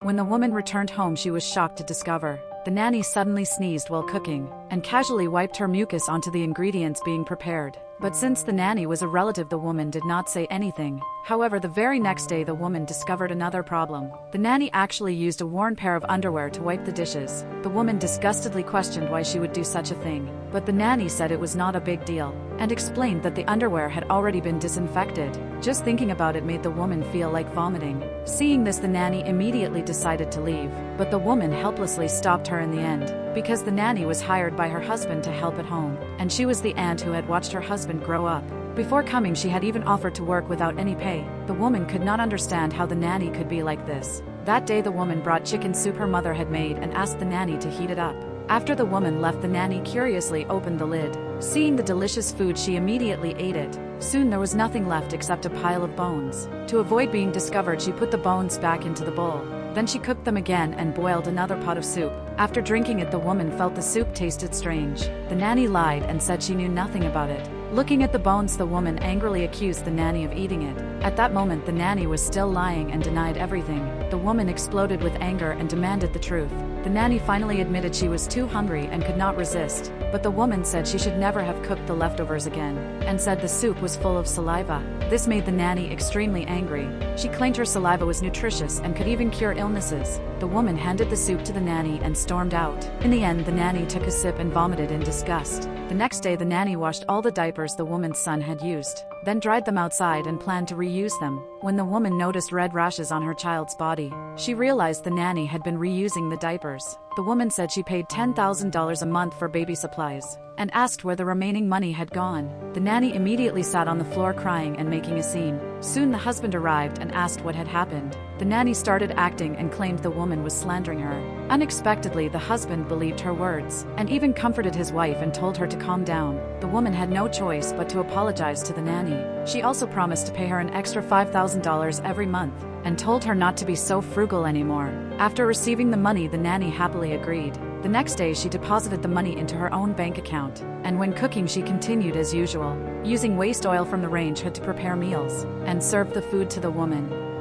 When the woman returned home, she was shocked to discover the nanny suddenly sneezed while cooking and casually wiped her mucus onto the ingredients being prepared. But since the nanny was a relative, the woman did not say anything. However, the very next day the woman discovered another problem. The nanny actually used a worn pair of underwear to wipe the dishes. The woman disgustedly questioned why she would do such a thing, but the nanny said it was not a big deal, and explained that the underwear had already been disinfected. Just thinking about it made the woman feel like vomiting. Seeing this, the nanny immediately decided to leave, but the woman helplessly stopped her in the end, because the nanny was hired by her husband to help at home, and she was the aunt who had watched her husband grow up. Before coming, she had even offered to work without any pay. The woman could not understand how the nanny could be like this. That day the woman brought chicken soup her mother had made and asked the nanny to heat it up. After the woman left, the nanny curiously opened the lid. Seeing the delicious food, she immediately ate it. Soon there was nothing left except a pile of bones. To avoid being discovered, she put the bones back into the bowl. Then she cooked them again and boiled another pot of soup. After drinking it, the woman felt the soup tasted strange. The nanny lied and said she knew nothing about it. Looking at the bones, the woman angrily accused the nanny of eating it. At that moment, the nanny was still lying and denied everything. The woman exploded with anger and demanded the truth. The nanny finally admitted she was too hungry and could not resist, but the woman said she should never have cooked the leftovers again, and said the soup was full of saliva. This made the nanny extremely angry. She claimed her saliva was nutritious and could even cure illnesses. The woman handed the soup to the nanny and stormed out. In the end, the nanny took a sip and vomited in disgust. The next day, the nanny washed all the diapers the woman's son had used, then dried them outside and planned to reuse them. When the woman noticed red rashes on her child's body, she realized the nanny had been reusing the diapers. The woman said she paid $10,000 a month for baby supplies, and asked where the remaining money had gone. The nanny immediately sat on the floor crying and making a scene. Soon the husband arrived and asked what had happened. The nanny started acting and claimed the woman was slandering her. Unexpectedly, the husband believed her words, and even comforted his wife and told her to calm down. The woman had no choice but to apologize to the nanny. She also promised to pay her an extra $5,000 every month, and told her not to be so frugal anymore. After receiving the money, the nanny happily agreed. The next day, she deposited the money into her own bank account, and when cooking, she continued as usual, using waste oil from the range hood to prepare meals, and served the food to the woman.